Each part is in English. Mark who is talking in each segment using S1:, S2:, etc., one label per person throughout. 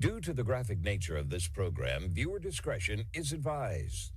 S1: Due to the graphic nature of this program, viewer discretion is advised.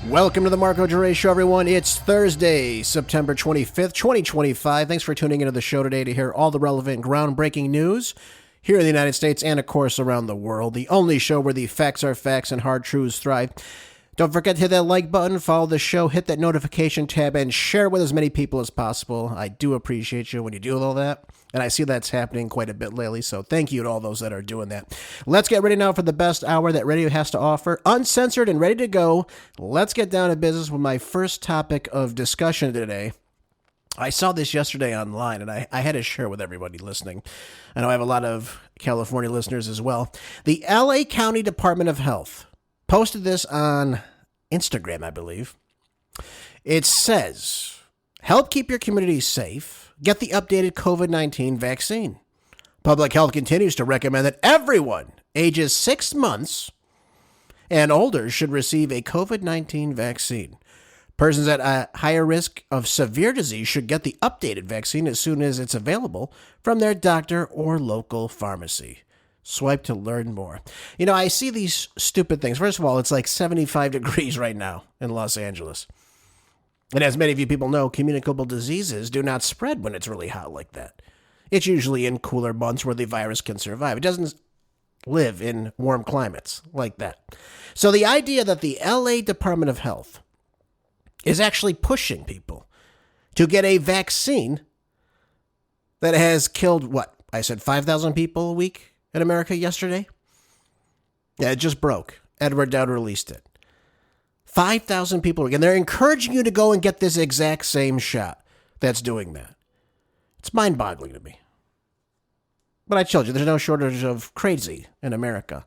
S2: Welcome to the Marco Geray Show, everyone. It's Thursday, September 25th, 2025. Thanks for tuning into the show today to hear all the relevant, groundbreaking news here in the United States and, of course, around the world. The only show where the facts are facts and hard truths thrive. Don't forget to hit that like button, follow the show, hit that notification tab, and share with as many people as possible. I do appreciate you when you do all that, and I see that's happening quite a bit lately, so thank you to all those that are doing that. Let's get ready now for the best hour that radio has to offer, uncensored and ready to go. Let's get down to business with my first topic of discussion today. I saw this yesterday online, and I had to share with everybody listening. I know I have a lot of California listeners as well. The LA County Department of Health posted this on Instagram, I believe. It says, help keep your community safe. Get the updated COVID-19 vaccine. Public Health continues to recommend that everyone ages 6 months and older should receive a COVID-19 vaccine. Persons at a higher risk of severe disease should get the updated vaccine as soon as it's available from their doctor or local pharmacy. Swipe to learn more. You know, I see these stupid things. First of all, it's like 75 degrees right now in Los Angeles. And as many of you people know, communicable diseases do not spread when it's really hot like that. It's usually in cooler months where the virus can survive. It doesn't live in warm climates like that. So the idea that the LA Department of Health is actually pushing people to get a vaccine that has killed, what? I said 5,000 people a week in America yesterday? Yeah, it just broke. Edward Dowd released it. 5,000 people a week. And they're encouraging you to go and get this exact same shot that's doing that. It's mind-boggling to me. But I told you, there's no shortage of crazy in America.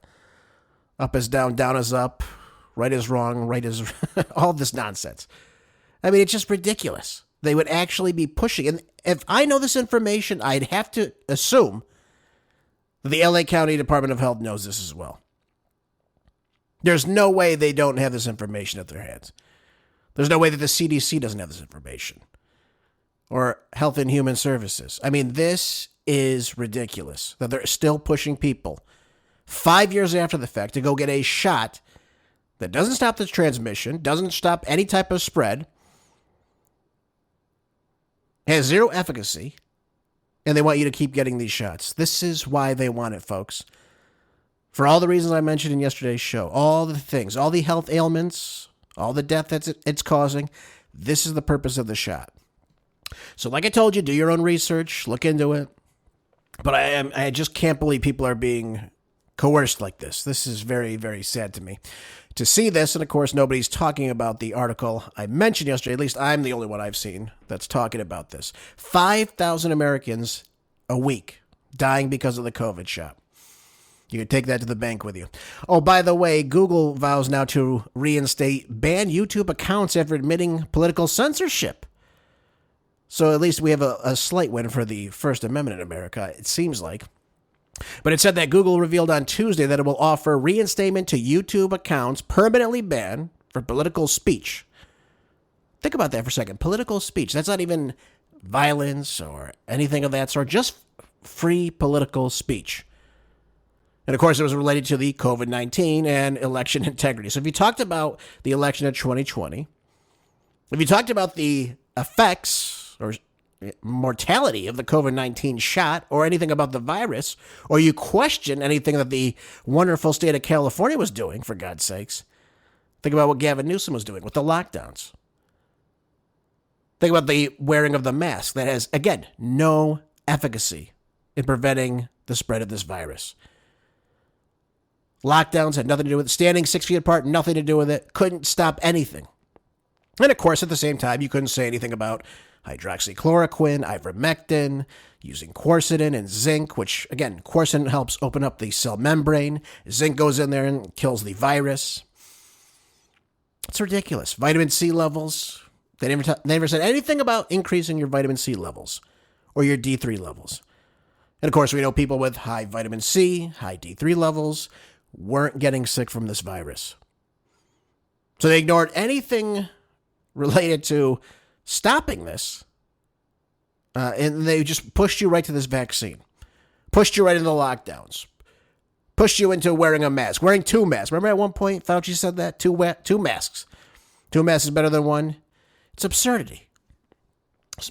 S2: Up is down, down is up, right is wrong, right is... all this nonsense. I mean, it's just ridiculous. They would actually be pushing. And if I know this information, I'd have to assume the LA County Department of Health knows this as well. There's no way they don't have this information at their hands. There's no way that the CDC doesn't have this information. Or Health and Human Services. I mean, this is ridiculous that they're still pushing people 5 years after the fact to go get a shot that doesn't stop the transmission, doesn't stop any type of spread, has zero efficacy, and they want you to keep getting these shots. This is why they want it, folks. For all the reasons I mentioned in yesterday's show, all the things, all the health ailments, all the death that it's causing, this is the purpose of the shot. So like I told you, do your own research, look into it. But I just can't believe people are being coerced like this. This is very, very sad to me to see this. And of course, nobody's talking about the article I mentioned yesterday. At least I'm the only one I've seen that's talking about this. 5,000 Americans a week dying because of the COVID shot. You can take that to the bank with you. Oh, by the way, Google vows now to reinstate ban YouTube accounts after admitting political censorship. So at least we have a slight win for the First Amendment in America, it seems like. But it said that Google revealed on Tuesday that it will offer reinstatement to YouTube accounts permanently banned for political speech. Think about that for a second. Political speech. That's not even violence or anything of that sort. Just free political speech. And of course, it was related to the COVID-19 and election integrity. So if you talked about the election of 2020, if you talked about the effects or mortality of the COVID-19 shot or anything about the virus, or you question anything that the wonderful state of California was doing, for God's sakes, think about what Gavin Newsom was doing with the lockdowns. Think about the wearing of the mask that has, again, no efficacy in preventing the spread of this virus. Lockdowns had nothing to do with it. Standing 6 feet apart, nothing to do with it. Couldn't stop anything. And of course, at the same time, you couldn't say anything about hydroxychloroquine, ivermectin, using quercetin and zinc, which, again, quercetin helps open up the cell membrane. Zinc goes in there and kills the virus. It's ridiculous. Vitamin C levels. They never said anything about increasing your vitamin C levels or your D3 levels. And, of course, we know people with high vitamin C, high D3 levels weren't getting sick from this virus. So they ignored anything related to stopping this, and they just pushed you right to this vaccine, pushed you right into the lockdowns, pushed you into wearing a mask, wearing two masks. Remember at one point Fauci said that? Two masks. Two masks is better than one. It's absurdity.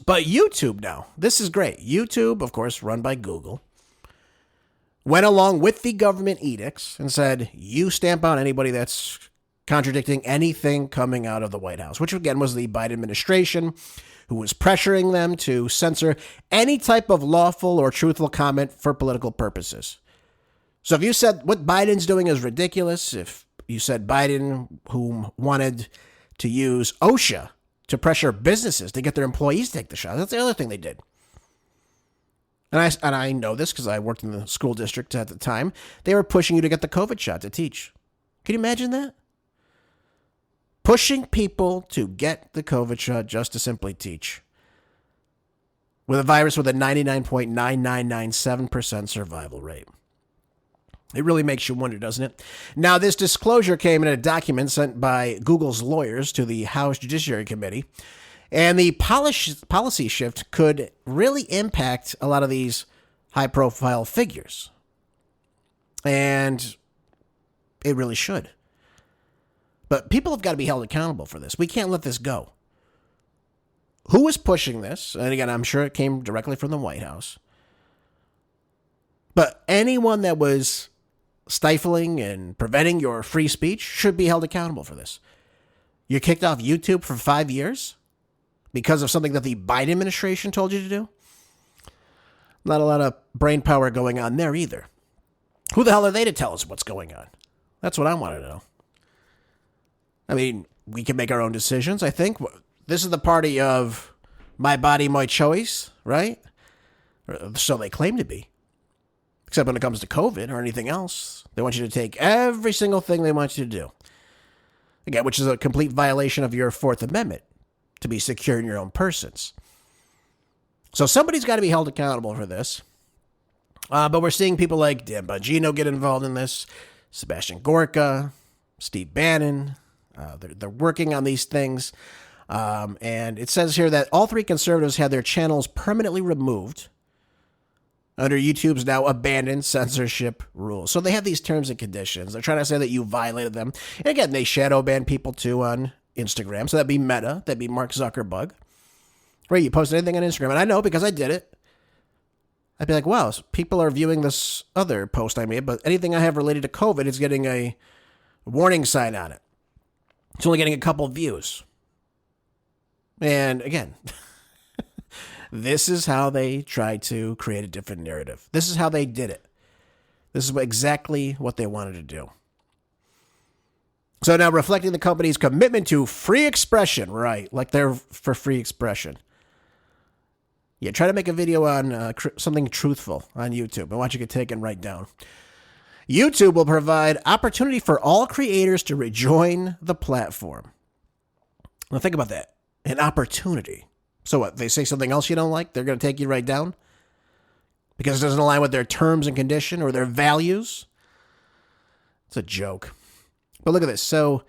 S2: But YouTube now, this is great. YouTube, of course, run by Google, went along with the government edicts and said, you stamp out anybody that's contradicting anything coming out of the White House, which again was the Biden administration, who was pressuring them to censor any type of lawful or truthful comment for political purposes. So if you said what Biden's doing is ridiculous, if you said Biden, who wanted to use OSHA to pressure businesses to get their employees to take the shot, that's the other thing they did. And I know this because I worked in the school district at the time. They were pushing you to get the COVID shot to teach. Can you imagine that? Pushing people to get the COVID shot just to simply teach. With a virus with a 99.9997% survival rate. It really makes you wonder, doesn't it? Now, this disclosure came in a document sent by Google's lawyers to the House Judiciary Committee. And the policy shift could really impact a lot of these high-profile figures. And it really should. But people have got to be held accountable for this. We can't let this go. Who is pushing this? And again, I'm sure it came directly from the White House. But anyone that was stifling and preventing your free speech should be held accountable for this. You kicked off YouTube for 5 years because of something that the Biden administration told you to do? Not a lot of brain power going on there either. Who the hell are they to tell us what's going on? That's what I want to know. I mean, we can make our own decisions, I think. This is the party of my body, my choice, right? So they claim to be. Except when it comes to COVID or anything else. They want you to take every single thing they want you to do. Again, which is a complete violation of your Fourth Amendment, to be secure in your own persons. So somebody's got to be held accountable for this. But we're seeing people like Dan Bongino get involved in this, Sebastian Gorka, Steve Bannon. They're working on these things. And it says here that all three conservatives had their channels permanently removed under YouTube's now abandoned censorship rules. So they have these terms and conditions. They're trying to say that you violated them. And again, they shadow ban people too on Instagram. So that'd be Meta. That'd be Mark Zuckerberg. Right, you posted anything on Instagram. And I know because I did it. I'd be like, wow, people are viewing this other post I made, but anything I have related to COVID is getting a warning sign on it. It's only getting a couple views. And again, this is how they tried to create a different narrative. This is how they did it. This is exactly what they wanted to do. So now reflecting the company's commitment to free expression, right? Like they're for free expression. Yeah, try to make a video on something truthful on YouTube. I want you to get taken right down. YouTube will provide opportunity for all creators to rejoin the platform. Now think about that. An opportunity. So what, they say something else you don't like, they're going to take you right down? Because it doesn't align with their terms and condition or their values? It's a joke. But look at this. So,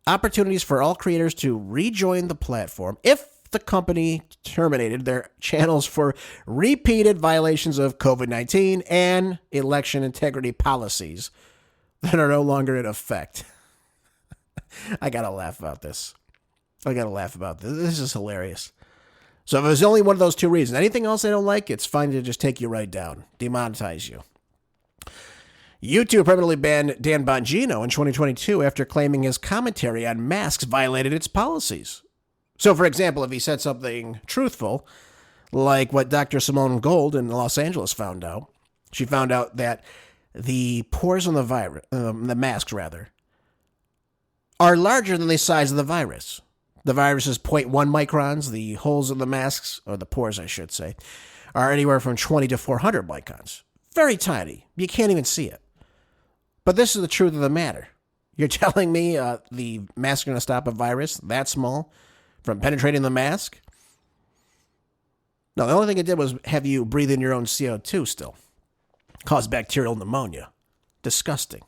S2: opportunities for all creators to rejoin the platform if the company terminated their channels for repeated violations of COVID-19 and election integrity policies that are no longer in effect. I got to laugh about this. This is hilarious. So if there's only one of those two reasons, anything else they don't like, it's fine to just take you right down, demonetize you. YouTube permanently banned Dan Bongino in 2022 after claiming his commentary on masks violated its policies. So, for example, if he said something truthful, like what Dr. Simone Gold in Los Angeles found out, she found out that the pores on the masks, are larger than the size of the virus. The virus is 0.1 microns. The holes in the masks, or the pores, I should say, are anywhere from 20 to 400 microns. Very tiny. You can't even see it. But this is the truth of the matter. You're telling me the mask is going to stop a virus that small from penetrating the mask? No, the only thing it did was have you breathe in your own CO2 still. Cause bacterial pneumonia. Disgusting.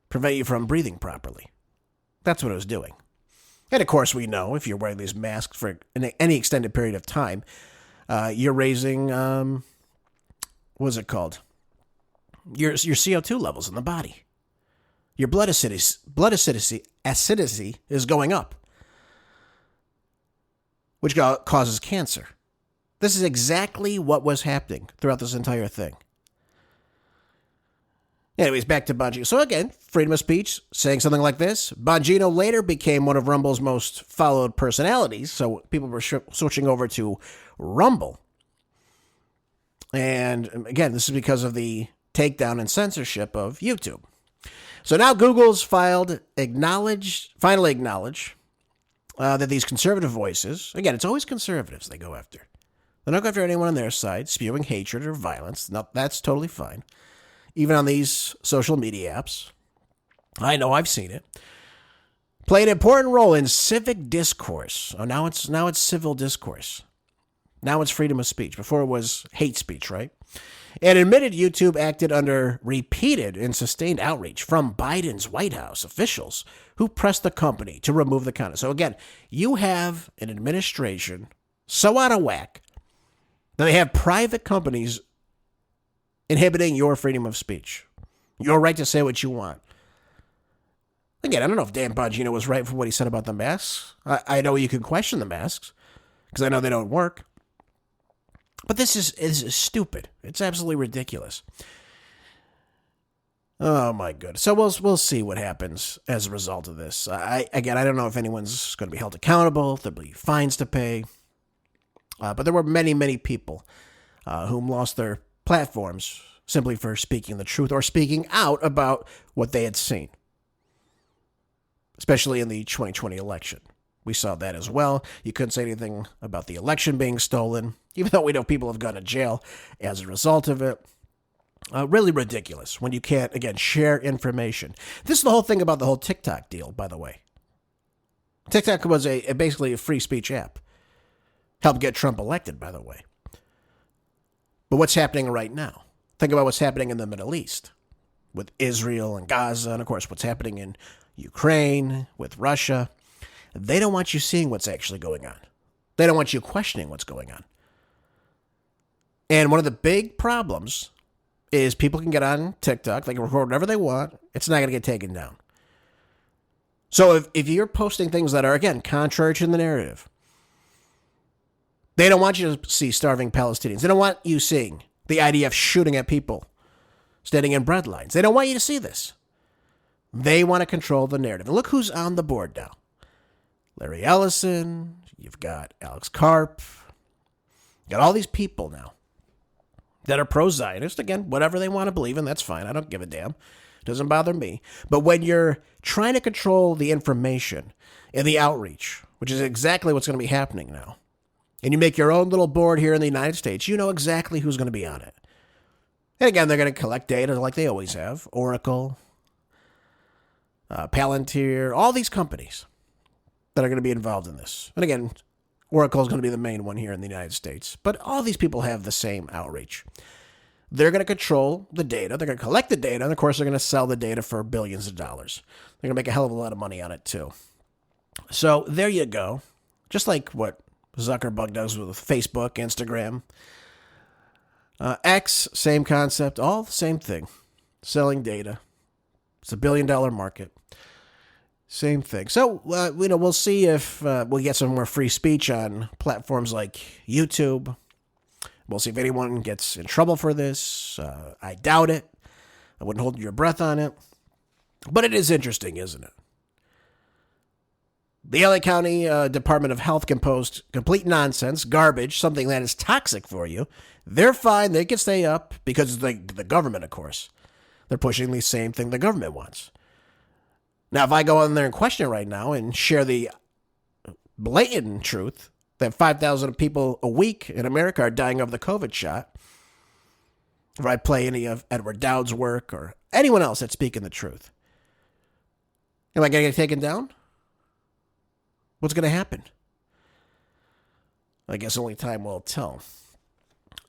S2: Prevent you from breathing properly. That's what it was doing. And of course, we know if you're wearing these masks for any extended period of time, you're raising, what's it called? Your CO2 levels in the body. Your blood acidity is going up, which causes cancer. This is exactly what was happening throughout this entire thing. Anyways, back to Bongino. So again, freedom of speech, saying something like this. Bongino later became one of Rumble's most followed personalities, so people were switching over to Rumble. And again, this is because of the takedown and censorship of YouTube. So now Google's finally acknowledge that these conservative voices, again, it's always conservatives they go after. They don't go after anyone on their side, spewing hatred or violence. No, that's totally fine. Even on these social media apps. I know, I've seen it. Play an important role in civic discourse. Oh, now it's civil discourse. Now it's freedom of speech. Before it was hate speech, right? And admitted YouTube acted under repeated and sustained outreach from Biden's White House officials who pressed the company to remove the content. So again, you have an administration so out of whack that they have private companies inhibiting your freedom of speech, your right to say what you want. Again, I don't know if Dan Bongino was right for what he said about the masks. I know you can question the masks because I know they don't work. But this is stupid. It's absolutely ridiculous. Oh my goodness. So we'll see what happens as a result of this. I don't know if anyone's going to be held accountable. There'll be fines to pay. But there were many, many people whom lost their platforms simply for speaking the truth or speaking out about what they had seen, especially in the 2020 election. We saw that as well. You couldn't say anything about the election being stolen, even though we know people have gone to jail as a result of it. Really ridiculous when you can't, again, share information. This is the whole thing about the whole TikTok deal, by the way. TikTok was basically a free speech app. Helped get Trump elected, by the way. But what's happening right now? Think about what's happening in the Middle East with Israel and Gaza, and of course what's happening in Ukraine with Russia. They don't want you seeing what's actually going on. They don't want you questioning what's going on. And one of the big problems is people can get on TikTok, they can record whatever they want, it's not going to get taken down. So if you're posting things that are, again, contrary to the narrative, they don't want you to see starving Palestinians. They don't want you seeing the IDF shooting at people standing in bread lines. They don't want you to see this. They want to control the narrative. And look who's on the board now. Larry Ellison, you've got Alex Karp, you got all these people now that are pro-Zionist. Again, whatever they want to believe in, that's fine. I don't give a damn. It doesn't bother me. But when you're trying to control the information and the outreach, which is exactly what's going to be happening now, and you make your own little board here in the United States, you know exactly who's going to be on it. And again, they're going to collect data like they always have. Oracle, Palantir, all these companies that are going to be involved in this. And again, Oracle is going to be the main one here in the United States. But all these people have the same outreach. They're going to control the data. They're going to collect the data. And of course, they're going to sell the data for billions of dollars. They're going to make a hell of a lot of money on it, too. So there you go. Just like what Zuckerberg does with Facebook, Instagram. X, same concept. All the same thing. Selling data. It's $1 billion market. Same thing. So, we'll see if we'll get some more free speech on platforms like YouTube. We'll see if anyone gets in trouble for this. I doubt it. I wouldn't hold your breath on it. But it is interesting, isn't it? The LA County Department of Health can post complete nonsense, garbage, something that is toxic for you. They're fine. They can stay up because the government, of course. They're pushing the same thing the government wants. Now, if I go on there and question it right now and share the blatant truth that 5,000 people a week in America are dying of the COVID shot, if I play any of Edward Dowd's work or anyone else that's speaking the truth, am I going to get taken down? What's going to happen? I guess only time will tell.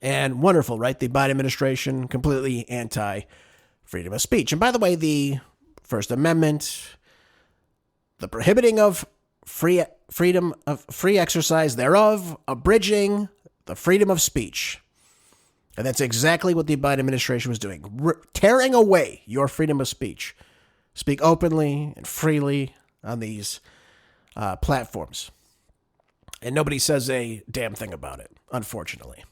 S2: And wonderful, right? The Biden administration completely anti-freedom of speech. And by the way, the First Amendment, the prohibiting of free exercise thereof, abridging the freedom of speech. And that's exactly what the Biden administration was doing, tearing away your freedom of speech. Speak openly and freely on these platforms. And nobody says a damn thing about it, unfortunately.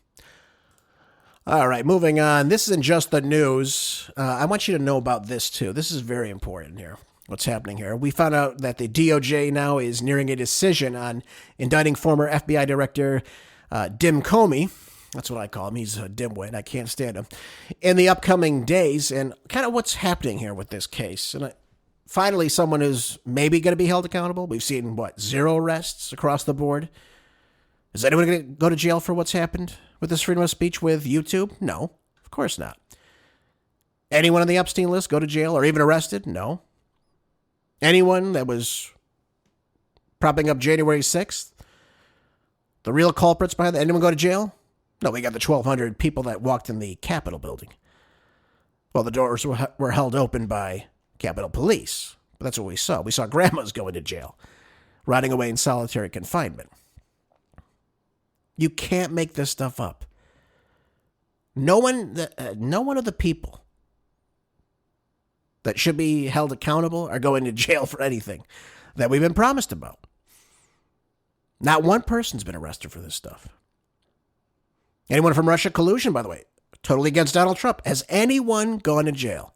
S2: All right, moving on. This isn't just the news. I want you to know about this, too. This is very important here, what's happening here. We found out that the DOJ now is nearing a decision on indicting former FBI Director Dim Comey. That's what I call him. He's a dimwit. I can't stand him. In the upcoming days, and kind of what's happening here with this case. And finally, someone is maybe going to be held accountable. We've seen, 0 arrests across the board. Is anyone going to go to jail for what's happened with this freedom of speech with YouTube? No, of course not. Anyone on the Epstein list go to jail or even arrested? No. Anyone that was propping up January 6th? The real culprits behind that? Anyone go to jail? No, we got the 1,200 people that walked in the Capitol building. Well, the doors were held open by Capitol Police. But that's what we saw. We saw grandmas going to jail, rotting away in solitary confinement. You can't make this stuff up. No one of the people that should be held accountable are going to jail for anything that we've been promised about. Not one person's been arrested for this stuff. Anyone from Russia collusion, by the way, totally against Donald Trump. Has anyone gone to jail?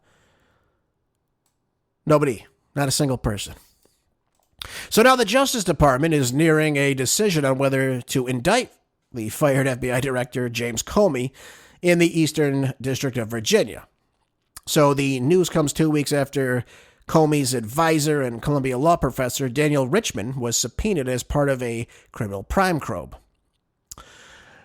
S2: Nobody. Not a single person. So now the Justice Department is nearing a decision on whether to indict the fired FBI Director James Comey in the Eastern District of Virginia. So the news comes 2 weeks after Comey's advisor and Columbia law professor Daniel Richman was subpoenaed as part of a criminal prime probe.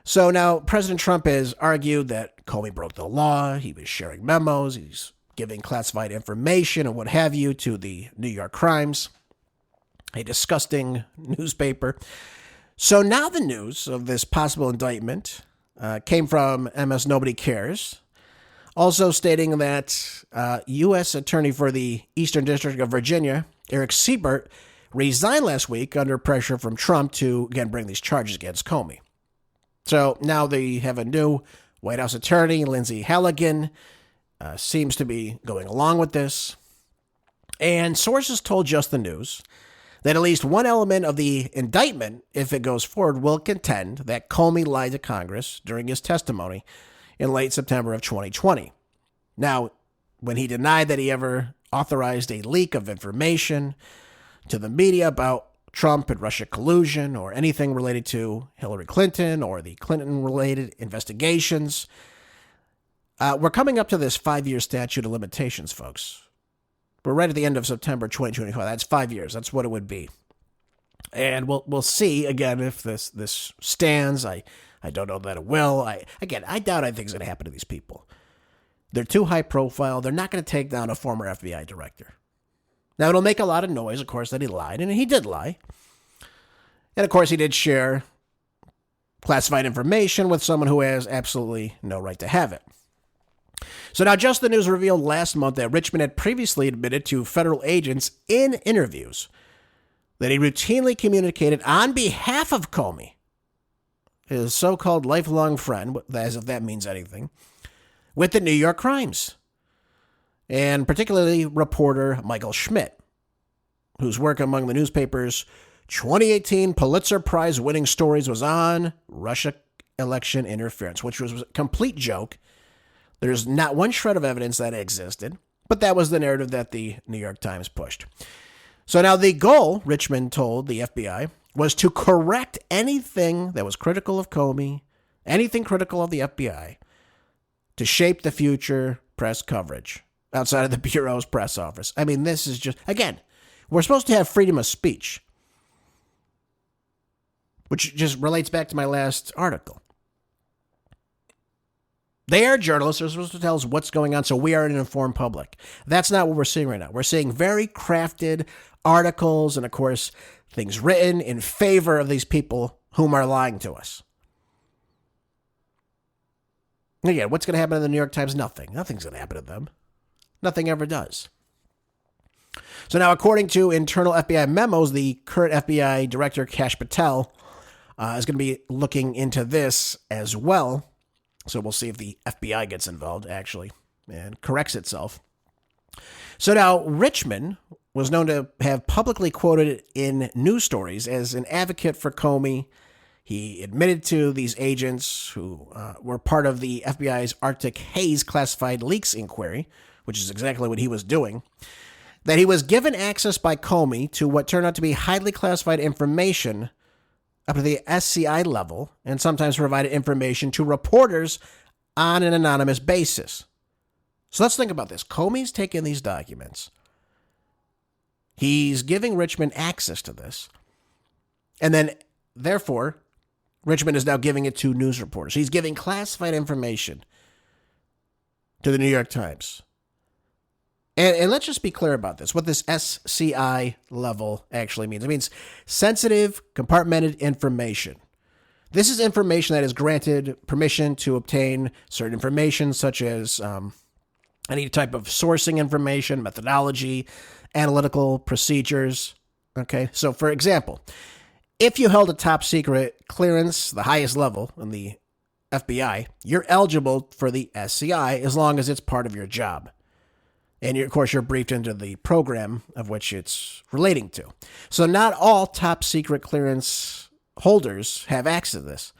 S2: So now President Trump has argued that Comey broke the law. He was sharing memos. He's giving classified information and what have you to the New York Crimes, a disgusting newspaper. So now the news of this possible indictment came from MS Nobody Cares, also stating that U.S. Attorney for the Eastern District of Virginia, Eric Siebert, resigned last week under pressure from Trump to, again, bring these charges against Comey. So now they have a new White House attorney, Lindsay Halligan, seems to be going along with this. And sources told Just the News that at least one element of the indictment, if it goes forward, will contend that Comey lied to Congress during his testimony in late September of 2020. Now, when he denied that he ever authorized a leak of information to the media about Trump and Russia collusion or anything related to Hillary Clinton or the Clinton-related investigations, we're coming up to this 5-year statute of limitations, folks. We're right at the end of September 2025. That's 5 years. That's what it would be. And we'll see, again, if this stands. I don't know that it will. I doubt anything's going to happen to these people. They're too high profile. They're not going to take down a former FBI director. Now, it'll make a lot of noise, of course, that he lied, and he did lie. And, of course, he did share classified information with someone who has absolutely no right to have it. So now Just the News revealed last month that Richman had previously admitted to federal agents in interviews that he routinely communicated on behalf of Comey, his so-called lifelong friend, as if that means anything, with the New York Crimes, and particularly reporter Michael Schmidt, whose work among the newspaper's 2018 Pulitzer Prize-winning stories was on Russia election interference, which was a complete joke. There's not one shred of evidence that it existed, but that was the narrative that the New York Times pushed. So now the goal, Richman told the FBI, was to correct anything that was critical of Comey, anything critical of the FBI, to shape the future press coverage outside of the Bureau's press office. I mean, this is just, again, We're supposed to have freedom of speech, which just relates back to my last article. They are journalists. They're supposed to tell us what's going on so we are an informed public. That's not what we're seeing right now. We're seeing very crafted articles and, of course, things written in favor of these people whom are lying to us. Again, what's going to happen to the New York Times? Nothing. Nothing's going to happen to them. Nothing ever does. So now, according to internal FBI memos, the current FBI Director Kash Patel is going to be looking into this as well. So we'll see if the FBI gets involved, actually, and corrects itself. So now, Richmond was known to have publicly quoted in news stories as an advocate for Comey. He admitted to these agents who were part of the FBI's Arctic Haze classified leaks inquiry, which is exactly what he was doing, that he was given access by Comey to what turned out to be highly classified information up to the SCI level, and sometimes provided information to reporters on an anonymous basis. So let's think about this. Comey's taking these documents. He's giving Richmond access to this. And then, therefore, Richmond is now giving it to news reporters. He's giving classified information to the New York Times. And let's just be clear about this, what this SCI level actually means. It means sensitive, compartmented information. This is information that is granted permission to obtain certain information, such as any type of sourcing information, methodology, analytical procedures. Okay, so for example, if you held a top secret clearance, the highest level in the FBI, you're eligible for the SCI as long as it's part of your job. And, of course, you're briefed into the program of which it's relating to. So not all top secret clearance holders have access to this.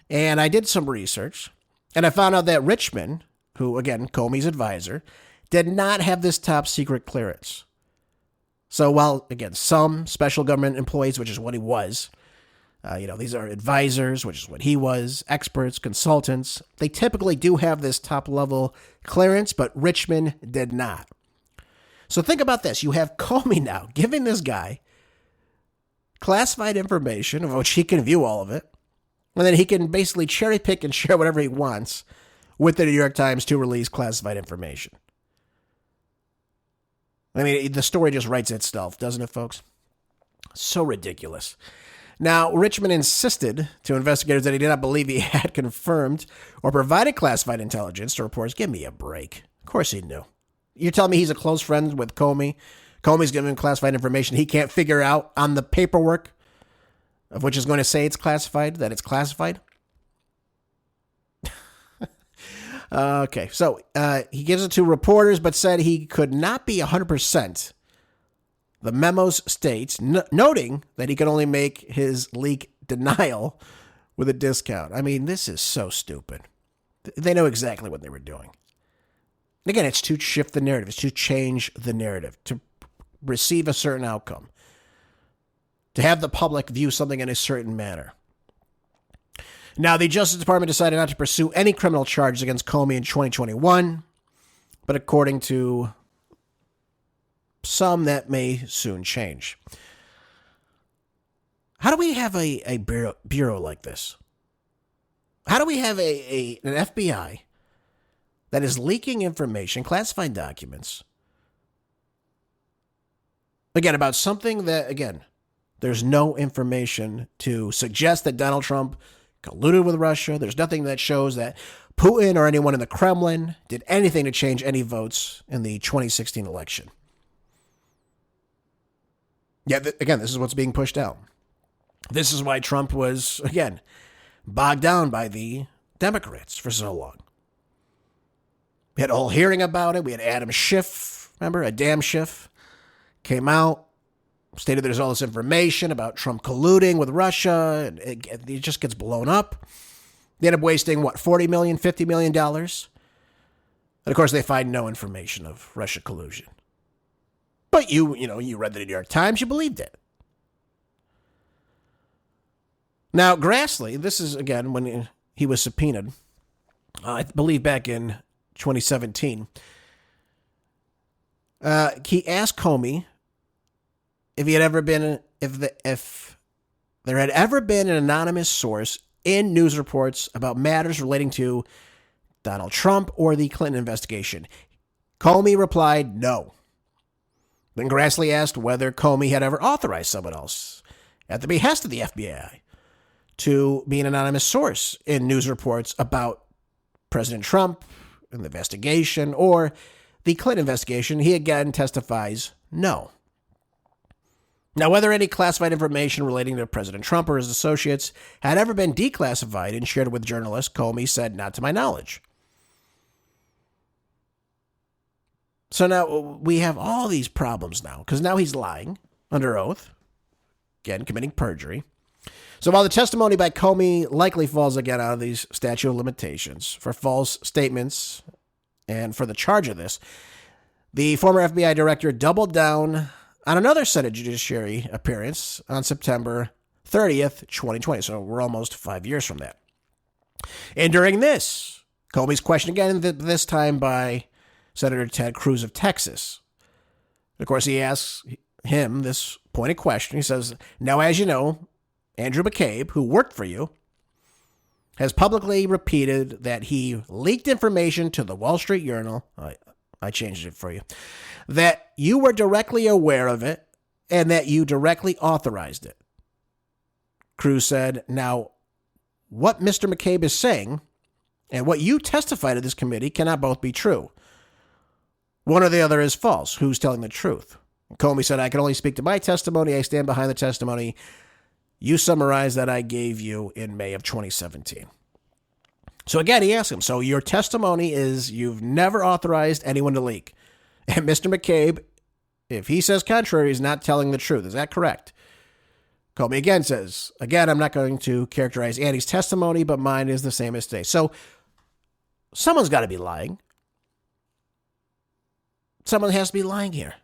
S2: And I did some research, and I found out that Richmond, who, again, Comey's advisor, did not have this top secret clearance. So while, again, some special government employees, which is what he was, these are advisors, which is what he was, experts, consultants. They typically do have this top-level clearance, but Richmond did not. So think about this. You have Comey now giving this guy classified information, of which he can view all of it, and then he can basically cherry-pick and share whatever he wants with the New York Times to release classified information. I mean, the story just writes itself, doesn't it, folks? So ridiculous. Now, Richmond insisted to investigators that he did not believe he had confirmed or provided classified intelligence to reporters. Give me a break. Of course he knew. You're telling me he's a close friend with Comey? Comey's giving him classified information he can't figure out on the paperwork, of which is going to say it's classified, that it's classified? Okay, so he gives it to reporters, but said he could not be 100%. The memos states, noting that he could only make his leak denial with a discount. I mean, this is so stupid. They know exactly what they were doing. And again, it's to shift the narrative. It's to change the narrative, to receive a certain outcome, to have the public view something in a certain manner. Now, the Justice Department decided not to pursue any criminal charges against Comey in 2021, but according to some, that may soon change. How do we have a bureau like this? How do we have an FBI that is leaking information, classified documents, again, about something that, again, there's no information to suggest that Donald Trump colluded with Russia. There's nothing that shows that Putin or anyone in the Kremlin did anything to change any votes in the 2016 election. Yeah, again, this is what's being pushed out. This is why Trump was, again, bogged down by the Democrats for so long. We had a whole hearing about it. We had Adam Schiff, remember? Adam Schiff came out, stated there's all this information about Trump colluding with Russia, and it just gets blown up. They end up wasting, $40 million, $50 million? And, of course, they find no information of Russia collusion. But you read the New York Times, you believed it. Now, Grassley, this is, again, when he was subpoenaed, I believe back in 2017, he asked Comey if there had ever been an anonymous source in news reports about matters relating to Donald Trump or the Clinton investigation. Comey replied no. Then Grassley asked whether Comey had ever authorized someone else, at the behest of the FBI, to be an anonymous source in news reports about President Trump and the investigation or the Clinton investigation. He again testifies no. Now, whether any classified information relating to President Trump or his associates had ever been declassified and shared with journalists, Comey said, not to my knowledge. So now we have all these problems now, because now he's lying under oath, again, committing perjury. So while the testimony by Comey likely falls again out of these statute of limitations for false statements and for the charge of this, the former FBI director doubled down on another Senate Judiciary appearance on September 30th, 2020. So we're almost 5 years from that. And during this, Comey's questioned again, this time by Senator Ted Cruz of Texas. Of course, he asks him this pointed question. He says, now, as you know, Andrew McCabe, who worked for you, has publicly repeated that he leaked information to the Wall Street Journal. I changed it for you. That you were directly aware of it and that you directly authorized it. Cruz said, now, what Mr. McCabe is saying and what you testified to this committee cannot both be true. One or the other is false. Who's telling the truth? Comey said, I can only speak to my testimony. I stand behind the testimony you summarized that I gave you in May of 2017. So again, he asked him, so your testimony is you've never authorized anyone to leak. And Mr. McCabe, if he says contrary, is not telling the truth. Is that correct? Comey again says, again, I'm not going to characterize Andy's testimony, but mine is the same as today. So someone's got to be lying. Someone has to be lying here.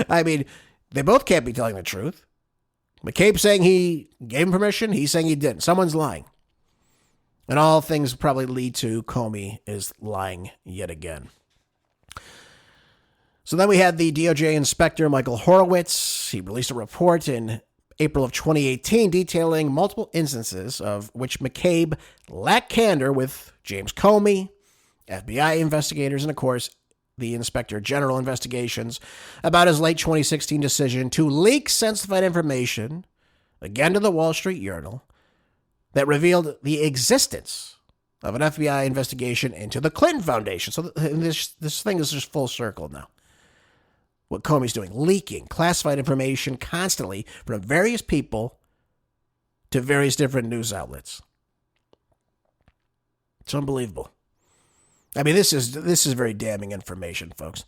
S2: I mean, they both can't be telling the truth. McCabe saying he gave him permission. He's saying he didn't. Someone's lying. And all things probably lead to Comey is lying yet again. So then we had the DOJ inspector, Michael Horowitz. He released a report in April of 2018 detailing multiple instances of which McCabe lacked candor with James Comey, FBI investigators, and of course, the Inspector General investigations about his late 2016 decision to leak sensitive information, again to the Wall Street Journal, that revealed the existence of an FBI investigation into the Clinton Foundation. So this thing is just full circle now. What Comey's doing, leaking classified information constantly from various people to various different news outlets. It's unbelievable. I mean, this is very damning information, folks.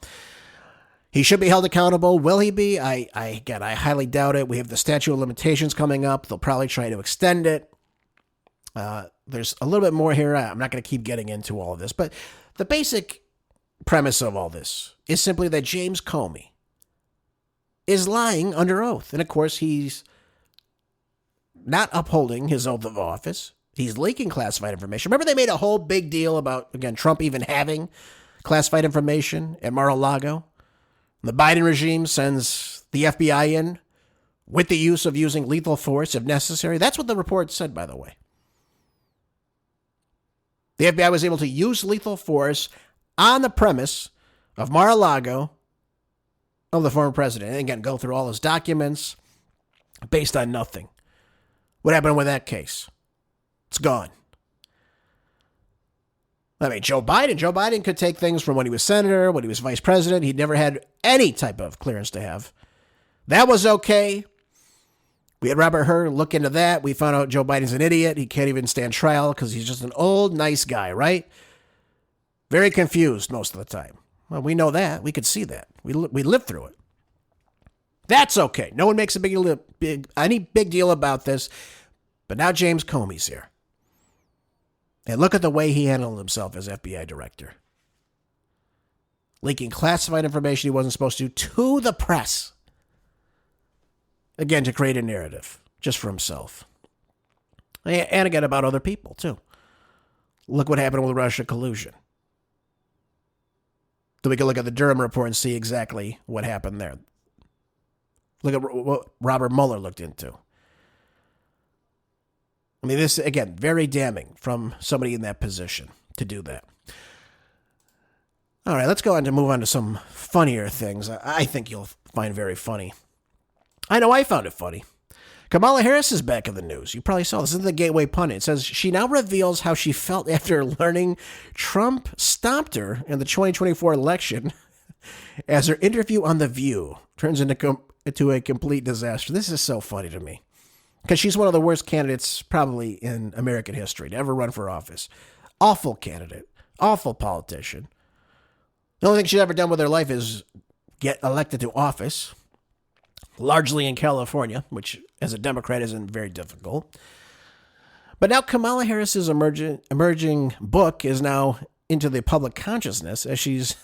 S2: He should be held accountable. Will he be? I highly doubt it. We have the statute of limitations coming up. They'll probably try to extend it. There's a little bit more here. I'm not going to keep getting into all of this, but the basic premise of all this is simply that James Comey is lying under oath. And of course, he's not upholding his oath of office. He's leaking classified information. Remember, they made a whole big deal about, again, Trump even having classified information at Mar-a-Lago. The Biden regime sends the FBI in with the use of using lethal force if necessary. That's what the report said, by the way. The FBI was able to use lethal force on the premise of Mar-a-Lago of the former president. And again, go through all his documents based on nothing. What happened with that case? It's gone. I mean, Joe Biden could take things from when he was senator, when he was vice president. He'd never had any type of clearance to have. That was okay. We had Robert Hur look into that. We found out Joe Biden's an idiot. He can't even stand trial because he's just an old, nice guy, right? Very confused most of the time. Well, we know that. We could see that. We lived through it. That's okay. No one makes any big deal about this. But now James Comey's here. And look at the way he handled himself as FBI director. Leaking classified information he wasn't supposed to the press. Again, to create a narrative, just for himself. And again, about other people, too. Look what happened with Russia collusion. So we can look at the Durham report and see exactly what happened there. Look at what Robert Mueller looked into. I mean, this, again, very damning from somebody in that position to do that. All right, let's go on to move on to some funnier things I think you'll find very funny. I know I found it funny. Kamala Harris is back in the news. You probably saw this. This is the Gateway Pundit. It says she now reveals how she felt after learning Trump stomped her in the 2024 election as her interview on The View turns into a complete disaster. This is so funny to me because she's one of the worst candidates probably in American history to ever run for office. Awful candidate. Awful politician. The only thing she's ever done with her life is get elected to office, largely in California, which as a Democrat isn't very difficult. But now Kamala Harris's emerging book is now into the public consciousness as she's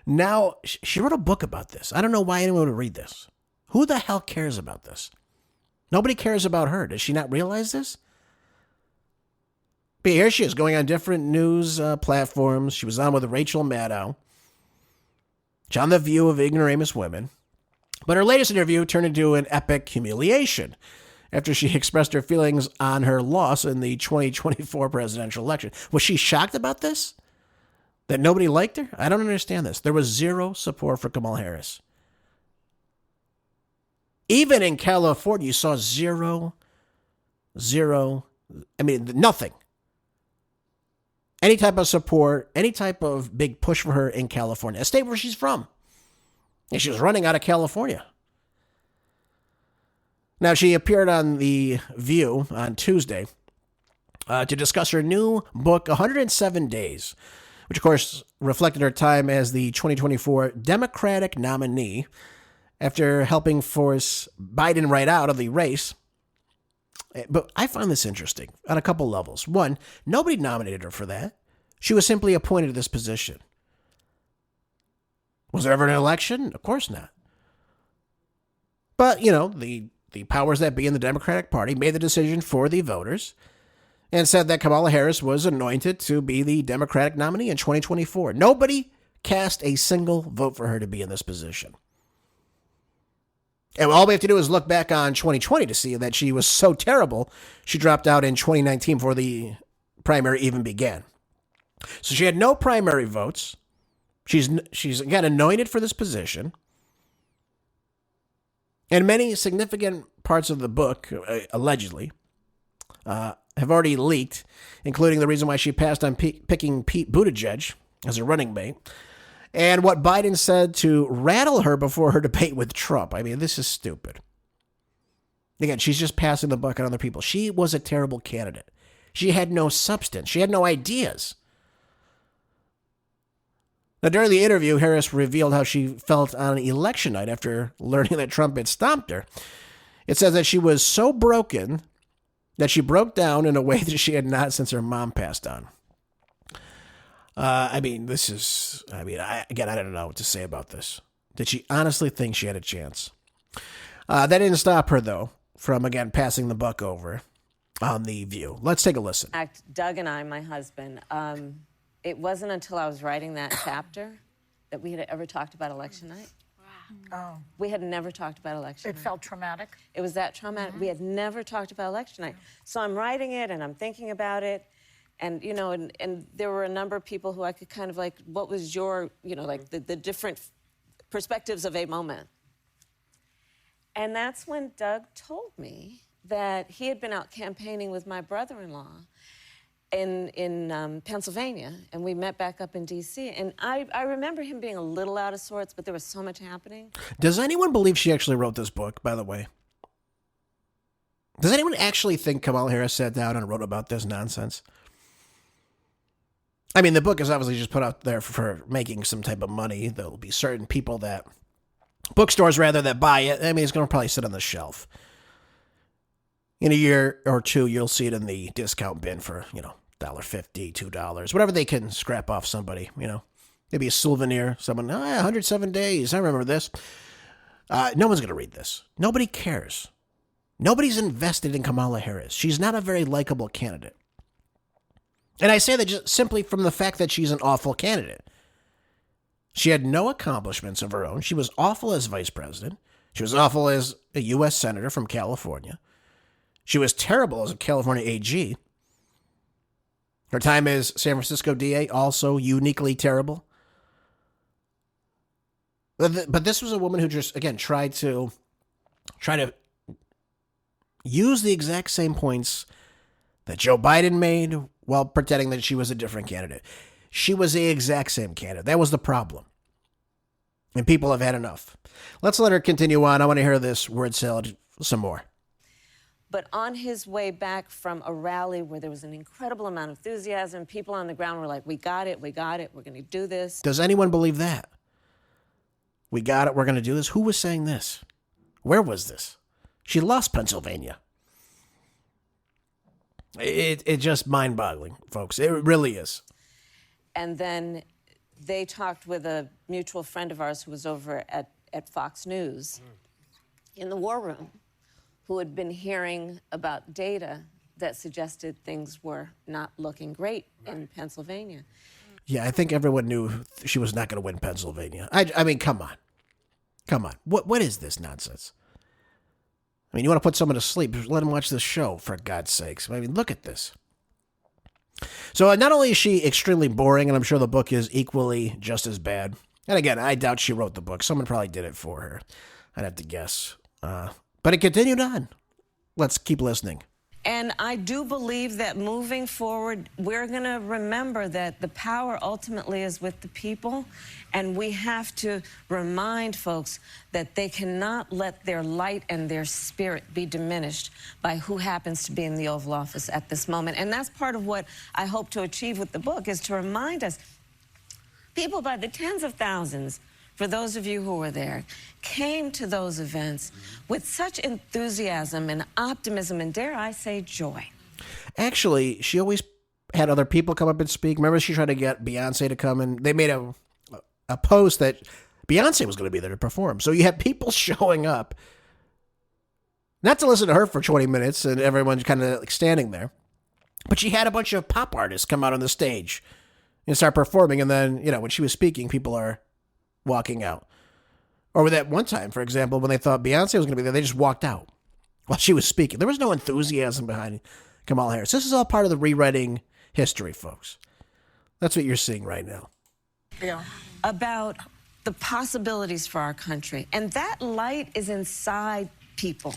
S2: now, she wrote a book about this. I don't know why anyone would read this. Who the hell cares about this? Nobody cares about her. Does she not realize this? But here she is going on different news platforms. She was on with Rachel Maddow. She's on The View of Ignoramus Women. But her latest interview turned into an epic humiliation after she expressed her feelings on her loss in the 2024 presidential election. Was she shocked about this? That nobody liked her? I don't understand this. There was zero support for Kamala Harris. Even in California, you saw nothing. Any type of support, any type of big push for her in California, a state where she's from. And she was running out of California. Now, she appeared on The View on Tuesday to discuss her new book, 107 Days, which, of course, reflected her time as the 2024 Democratic nominee after helping force Biden right out of the race. But I find this interesting on a couple levels. One, nobody nominated her for that. She was simply appointed to this position. Was there ever an election? Of course not. But, the powers that be in the Democratic Party made the decision for the voters and said that Kamala Harris was anointed to be the Democratic nominee in 2024. Nobody cast a single vote for her to be in this position. And all we have to do is look back on 2020 to see that she was so terrible, she dropped out in 2019 before the primary even began. So she had no primary votes. She's again anointed for this position. And many significant parts of the book, allegedly, have already leaked, including the reason why she passed on picking Pete Buttigieg as a running mate, and what Biden said to rattle her before her debate with Trump. I mean, this is stupid. Again, she's just passing the buck on other people. She was a terrible candidate. She had no substance. She had no ideas. Now, during the interview, Harris revealed how she felt on election night after learning that Trump had stomped her. It says that she was so broken that she broke down in a way that she had not since her mom passed on. I don't know what to say about this. Did she honestly think she had a chance? That didn't stop her, though, from, again, passing the buck over on The View. Let's take a listen.
S3: Doug and I, my husband, it wasn't until I was writing that chapter that we had ever talked about election night.
S4: Wow. Oh.
S3: We had never talked about election night.
S4: It felt traumatic?
S3: It was that traumatic. Mm-hmm. We had never talked about election night. So I'm writing it and I'm thinking about it. And, and there were a number of people who I could kind of what was your, the different perspectives of a moment. And that's when Doug told me that he had been out campaigning with my brother-in-law in Pennsylvania, and we met back up in D.C. And I remember him being a little out of sorts, but there was so much happening.
S2: Does anyone believe she actually wrote this book, by the way? Does anyone actually think Kamala Harris sat down and wrote about this nonsense? I mean, the book is obviously just put out there for making some type of money. There'll be certain people bookstores that buy it. I mean, it's going to probably sit on the shelf. In a year or two, you'll see it in the discount bin for, $1.50, $2, whatever they can scrap off somebody, Maybe a souvenir, someone, 107 days, I remember this. No one's going to read this. Nobody cares. Nobody's invested in Kamala Harris. She's not a very likable candidate. And I say that just simply from the fact that she's an awful candidate. She had no accomplishments of her own. She was awful as vice president. She was awful as a U.S. Senator from California. She was terrible as a California AG. Her time as San Francisco DA, also uniquely terrible. But this was a woman who just, again, tried to use the exact same points that Joe Biden made while pretending that she was a different candidate. She was the exact same candidate. That was the problem. And people have had enough. Let's let her continue on. I want to hear this word salad some more.
S3: But on his way back from a rally where there was an incredible amount of enthusiasm, people on the ground were like, we got it, we're going to do this.
S2: Does anyone believe that? We got it, we're going to do this? Who was saying this? Where was this? She lost Pennsylvania. It's just mind-boggling, folks. It really is.
S3: And then they talked with a mutual friend of ours who was over at Fox News in the war room, who had been hearing about data that suggested things were not looking great in Pennsylvania.
S2: Yeah, I think everyone knew she was not going to win Pennsylvania. I mean, come on. Come on. What is this nonsense? I mean, you want to put someone to sleep, let them watch this show, for God's sakes. I mean, look at this. So not only is she extremely boring, and I'm sure the book is equally just as bad. And again, I doubt she wrote the book. Someone probably did it for her. I'd have to guess. But it continued on. Let's keep listening.
S3: And I do believe that moving forward, we're going to remember that the power ultimately is with the people. And we have to remind folks that they cannot let their light and their spirit be diminished by who happens to be in the Oval Office at this moment. And that's part of what I hope to achieve with the book, is to remind us, people by the tens of thousands, for those of you who were there, came to those events with such enthusiasm and optimism and, dare I say, joy.
S2: Actually, she always had other people come up and speak. Remember, she tried to get Beyonce to come, and they made a post that Beyonce was going to be there to perform. So you had people showing up, not to listen to her for 20 minutes, and everyone's kind of like standing there, but she had a bunch of pop artists come out on the stage and start performing, and then, you know, when she was speaking, people are walking out. Or with that one time, for example, when they thought Beyonce was going to be there, they just walked out while she was speaking. There was no enthusiasm behind Kamala Harris. This is all part of the rewriting history, folks. That's what you're seeing right now.
S3: Yeah. About the possibilities for our country. And that light is inside people.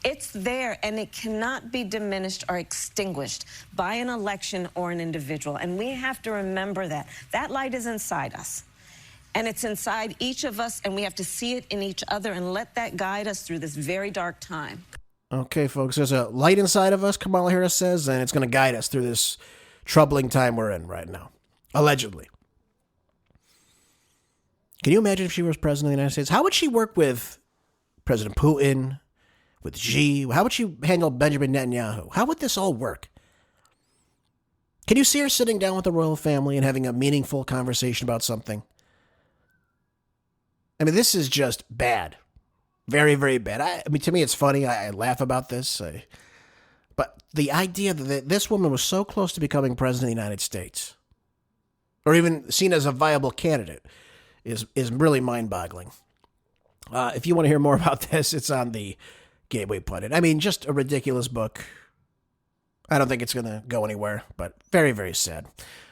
S3: It's there, and it cannot be diminished or extinguished by an election or an individual. And we have to remember that. That light is inside us. And it's inside each of us, and we have to see it in each other and let that guide us through this very dark time.
S2: Okay, folks, there's a light inside of us, Kamala Harris says, and it's going to guide us through this troubling time we're in right now. Allegedly. Can you imagine if she was president of the United States? How would she work with President Putin, with Xi? How would she handle Benjamin Netanyahu? How would this all work? Can you see her sitting down with the royal family and having a meaningful conversation about something? I mean, this is just bad. Very, very bad. I mean, to me, it's funny. I laugh about this. But the idea that this woman was so close to becoming president of the United States, or even seen as a viable candidate, is really mind-boggling. If you want to hear more about this, it's on the Gateway Pundit. I mean, just a ridiculous book. I don't think it's going to go anywhere, but very, very sad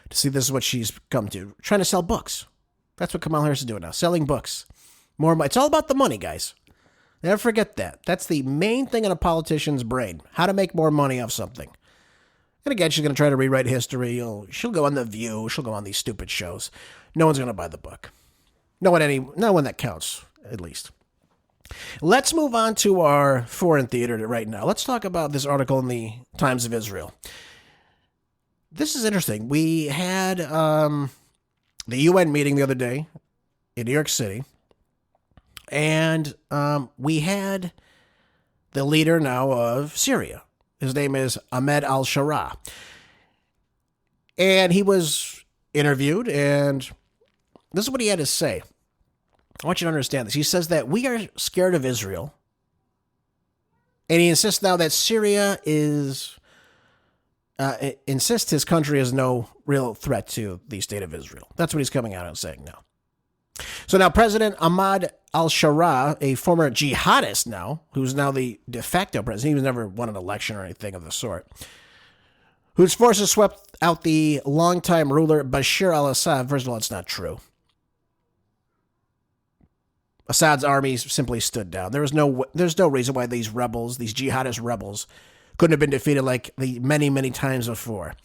S2: to see this is what she's come to. Trying to sell books. That's what Kamala Harris is doing now, selling books. It's all about the money, guys. Never forget that. That's the main thing in a politician's brain, how to make more money off something. And again, she's going to try to rewrite history. She'll go on The View. She'll go on these stupid shows. No one's going to buy the book. No one that counts, at least. Let's move on to our foreign theater right now. Let's talk about this article in the Times of Israel. This is interesting. We had the UN meeting the other day in New York City, and we had the leader now of Syria. His name is Ahmed Al-Sharaa. And he was interviewed, and this is what he had to say. I want you to understand this. He says that we are scared of Israel, and he insists now that Syria insists his country is no real threat to the state of Israel. That's what he's coming out and saying now. So now President Ahmed Al-Sharaa, a former jihadist now, who's now the de facto president, he was never won an election or anything of the sort, whose forces swept out the longtime ruler Bashar al-Assad. First of all, it's not true. Assad's army simply stood down. There's no reason why these rebels, these jihadist rebels, couldn't have been defeated like the many, many times before.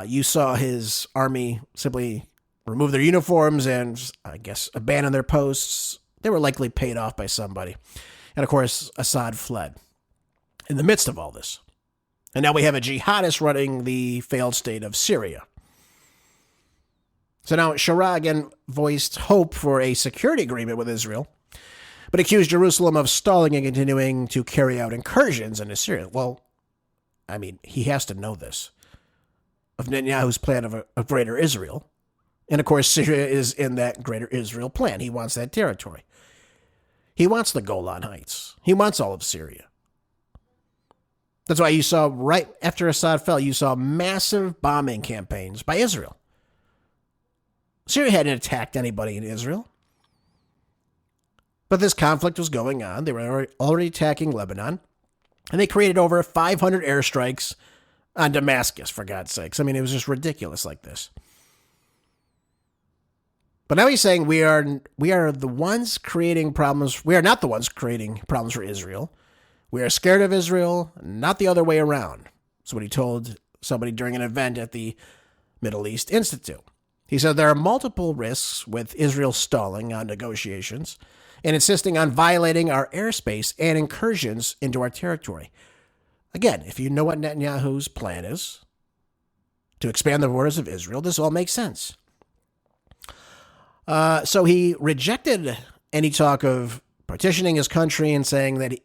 S2: You saw his army simply remove their uniforms and, I guess, abandon their posts. They were likely paid off by somebody. And, of course, Assad fled in the midst of all this. And now we have a jihadist running the failed state of Syria. So now Sharaa again voiced hope for a security agreement with Israel, but accused Jerusalem of stalling and continuing to carry out incursions into Syria. Well, I mean, he has to know this, of Netanyahu's plan of a greater Israel. And, of course, Syria is in that greater Israel plan. He wants that territory. He wants the Golan Heights. He wants all of Syria. That's why you saw, right after Assad fell, you saw massive bombing campaigns by Israel. Syria hadn't attacked anybody in Israel. But this conflict was going on. They were already attacking Lebanon. And they created over 500 airstrikes on Damascus, for God's sakes. I mean, it was just ridiculous like this. But now he's saying we are the ones creating problems. We are not the ones creating problems for Israel. We are scared of Israel, not the other way around. That's what he told somebody during an event at the Middle East Institute. He said there are multiple risks with Israel stalling on negotiations and insisting on violating our airspace and incursions into our territory. Again, if you know what Netanyahu's plan is to expand the borders of Israel, this all makes sense. So he rejected any talk of partitioning his country and saying that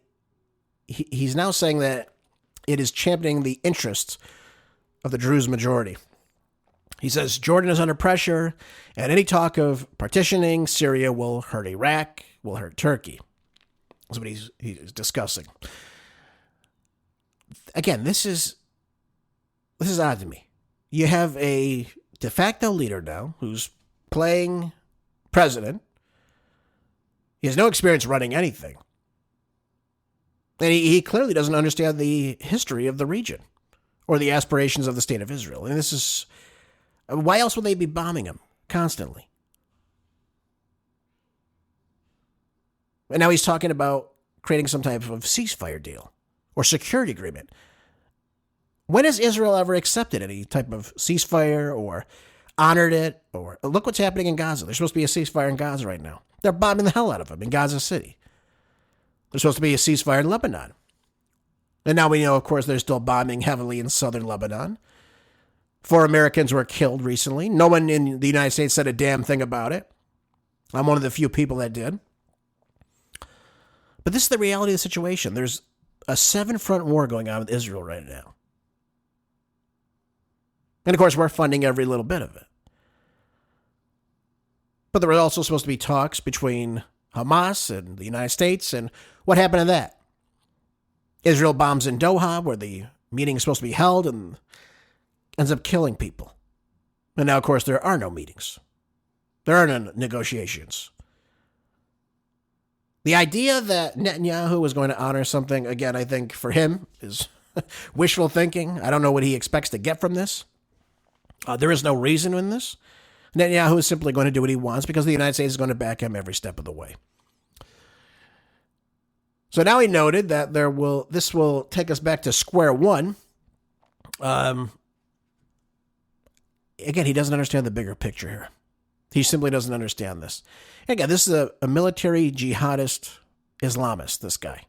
S2: he's now saying that it is championing the interests of the Druze majority. He says Jordan is under pressure, and any talk of partitioning Syria will hurt Iraq, will hurt Turkey. That's what he's discussing. Again, this is odd to me. You have a de facto leader now who's playing president. He has no experience running anything. And he clearly doesn't understand the history of the region or the aspirations of the state of Israel. And this is, why else would they be bombing him constantly? And now he's talking about creating some type of ceasefire deal or security agreement. When has Israel ever accepted any type of ceasefire or honored it? Or look what's happening in Gaza. There's supposed to be a ceasefire in Gaza right now. They're bombing the hell out of them in Gaza City. There's supposed to be a ceasefire in Lebanon. And now we know, of course, they're still bombing heavily in southern Lebanon. 4 Americans were killed recently. No one in the United States said a damn thing about it. I'm one of the few people that did. But this is the reality of the situation. There's a 7-front war going on with Israel right now. And, of course, we're funding every little bit of it. But there were also supposed to be talks between Hamas and the United States, and what happened to that? Israel bombs in Doha, where the meeting is supposed to be held, and ends up killing people. And now, of course, there are no meetings. There are no negotiations. The idea that Netanyahu was going to honor something, again, I think for him is wishful thinking. I don't know what he expects to get from this. There is no reason in this. Netanyahu is simply going to do what he wants because the United States is going to back him every step of the way. So now he noted that this will take us back to square one. Again, he doesn't understand the bigger picture here. He simply doesn't understand this. Again, this is a military jihadist Islamist, this guy.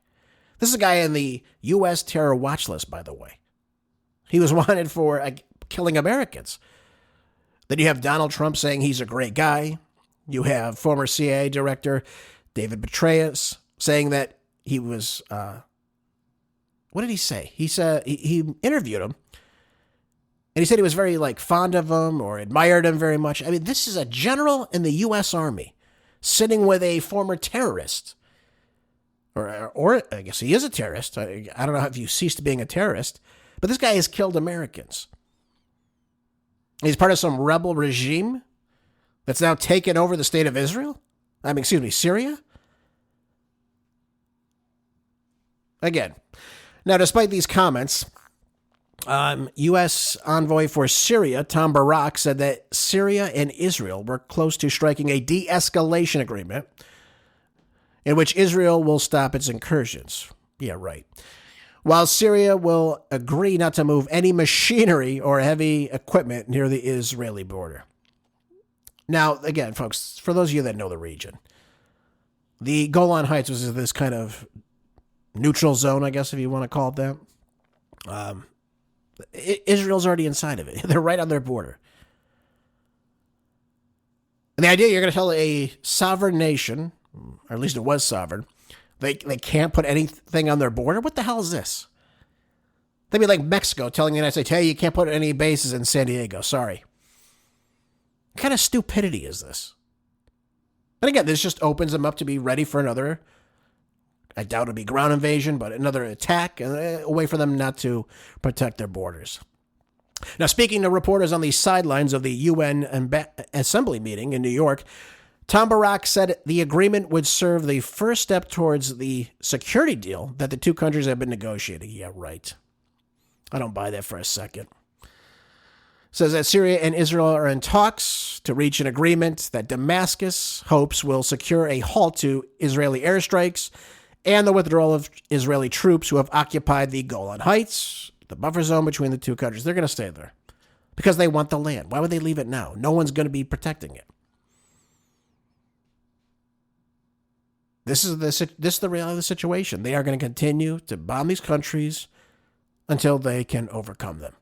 S2: This is a guy in the U.S. terror watch list, by the way. He was wanted for killing Americans. Then you have Donald Trump saying he's a great guy. You have former CIA Director David Petraeus saying that he was, what did he say? He said he interviewed him, and he said he was very fond of him or admired him very much. I mean, this is a general in the U.S. Army sitting with a former terrorist, or I guess he is a terrorist. I don't know if you ceased being a terrorist, but this guy has killed Americans. He's part of some rebel regime that's now taken over the state of Israel? Syria? Again, now despite these comments, U.S. envoy for Syria, Tom Barak, said that Syria and Israel were close to striking a de-escalation agreement in which Israel will stop its incursions. Yeah, right. While Syria will agree not to move any machinery or heavy equipment near the Israeli border. Now, again, folks, for those of you that know the region, the Golan Heights was this kind of neutral zone, I guess, if you want to call it that. Israel's already inside of it. They're right on their border. And the idea you're going to tell a sovereign nation, or at least it was sovereign, they can't put anything on their border? What the hell is this? They'd be like Mexico telling the United States, hey, you can't put any bases in San Diego. Sorry. What kind of stupidity is this? And again, this just opens them up to be ready for another, I doubt it'll be ground invasion, but another attack, a way for them not to protect their borders. Now, speaking to reporters on the sidelines of the UN Assembly meeting in New York, Tom Barak said the agreement would serve the first step towards the security deal that the two countries have been negotiating. Yeah, right. I don't buy that for a second. Says that Syria and Israel are in talks to reach an agreement that Damascus hopes will secure a halt to Israeli airstrikes and the withdrawal of Israeli troops who have occupied the Golan Heights, the buffer zone between the two countries. They're going to stay there because they want the land. Why would they leave it now? No one's going to be protecting it. This is the reality of the situation. They are going to continue to bomb these countries until they can overcome them.